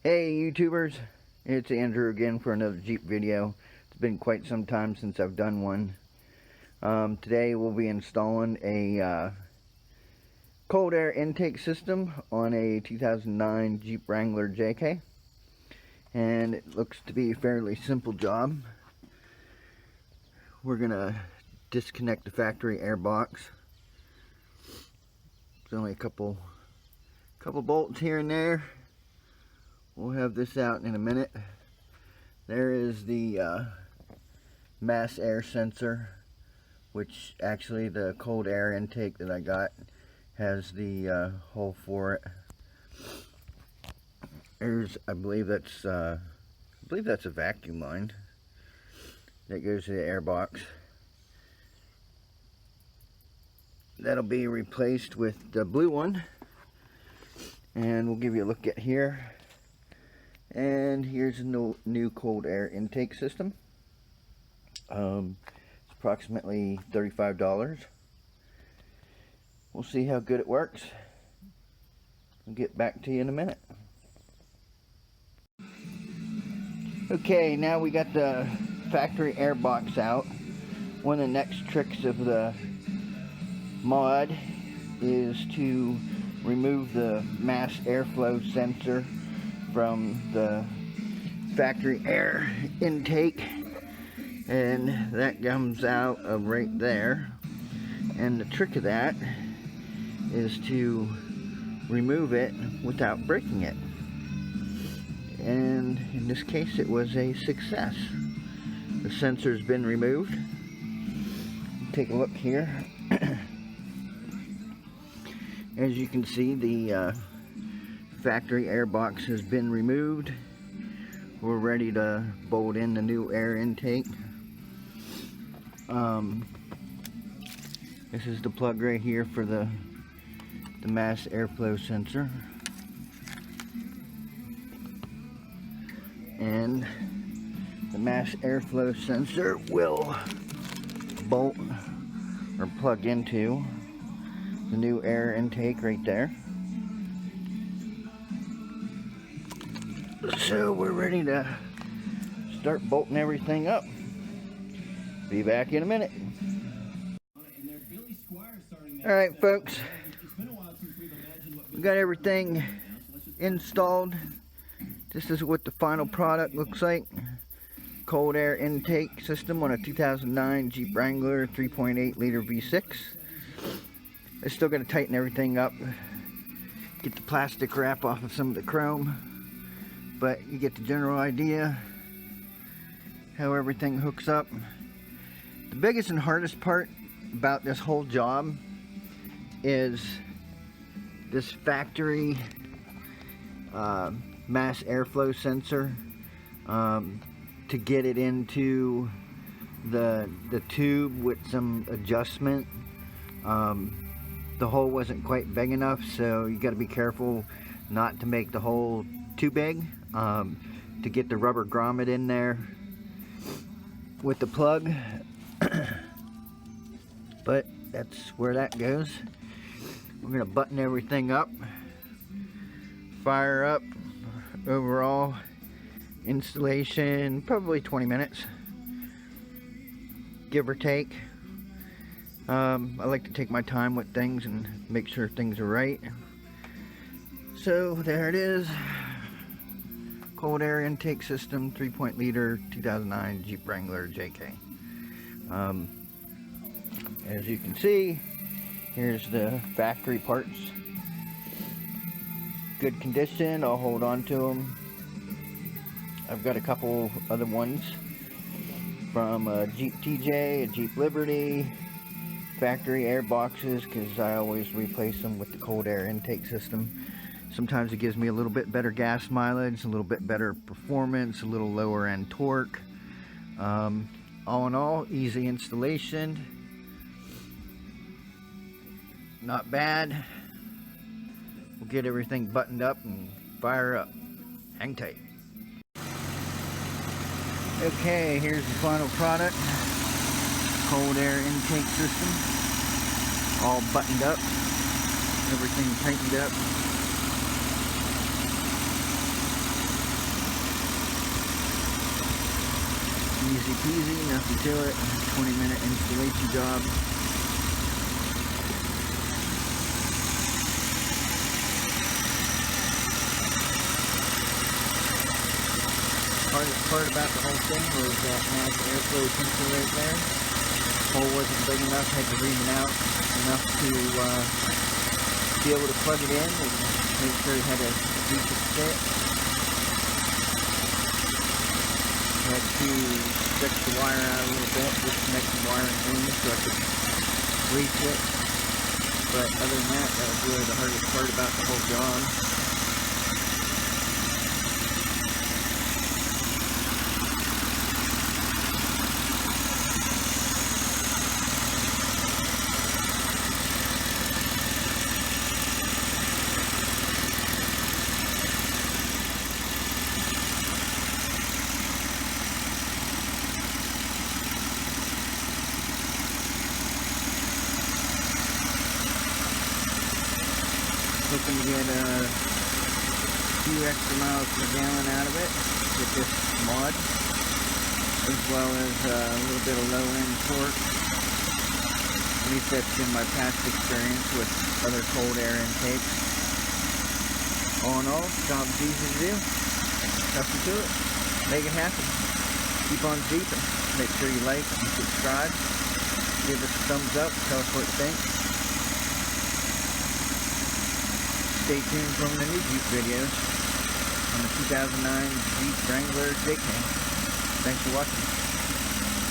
Hey YouTubers, it's Andrew again for another Jeep video. It's been quite some time since I've done one. Today we'll be installing a cold air intake system on a 2009 Jeep Wrangler JK. And it looks to be a fairly simple job. We're going to disconnect the factory air box. There's only a couple bolts here and there. We'll have this out in a minute. There is the mass air sensor, which actually the cold air intake that I got has the hole for it. There's, I believe that's a vacuum line that goes to the air box. That'll be replaced with the blue one, and we'll give you a look at here. And here's a new cold air intake system. It's approximately $35. We'll see how good it works. I'll get back to you in a minute. Okay, now we got the factory air box out. One of the next tricks of the mod is to remove the mass airflow sensor from the factory air intake, and that comes out of right there. And the trick of that is to remove it without breaking it, and in this case it was a success. The sensor's been removed. Take a look here. As you can see, the factory air box has been removed. We're ready to bolt in the new air intake. This is the plug right here for the mass airflow sensor, and the mass airflow sensor will bolt or plug into the new air intake right there. So we're ready to start bolting everything up. Be back in a minute. Alright folks, we got everything installed. This is what the final product looks like. Cold air intake system on a 2009 Jeep Wrangler 3.8 liter V6. I'm still going to tighten everything up, get the plastic wrap off of some of the chrome. But you get the general idea how everything hooks up. The biggest and hardest part about this whole job is this factory mass airflow sensor. To get it into the tube with some adjustment. The hole wasn't quite big enough, so you got to be careful not to make the hole too big. To get the rubber grommet in there with the plug. But that's where that goes. We're going to button everything up, fire up. Overall installation probably 20 minutes, give or take. I like to take my time with things and make sure things are right. So there it is. Cold air intake system, 3.0 liter 2009 Jeep Wrangler JK. As you can see, here's the factory parts. Good condition. I'll hold on to them. I've got a couple other ones from a Jeep TJ, a Jeep Liberty, factory air boxes, because I always replace them with the cold air intake system. Sometimes it gives me a little bit better gas mileage, a little bit better performance, a little lower end torque. All in all, easy installation. Not bad. We'll get everything buttoned up and fire up. Hang tight. Okay, here's the final product. Cold air intake system. All buttoned up. Everything tightened up. Easy peasy, nothing to it. 20-minute installation job. Hardest part about the whole thing was that mass airflow sensor right there. Hole wasn't big enough, had to ream it out enough to be able to plug it in and make sure it had a decent fit. Had to stretch the wire out a little bit, disconnect the wiring in so I could reach it. But other than that, that was really the hardest part about the whole job. Hoping to get a few extra miles per gallon out of it with this mod, as well as a little bit of low-end torque. At least that's been my past experience with other cold air intakes. All in all, job's easy to do. Nothing to it. Make it happen. Keep on jeeping. Make sure you like and subscribe. Give us a thumbs up. Tell us what you think. Stay tuned for the new Jeep videos on the 2009 Jeep Wrangler J-Can. Thanks for watching.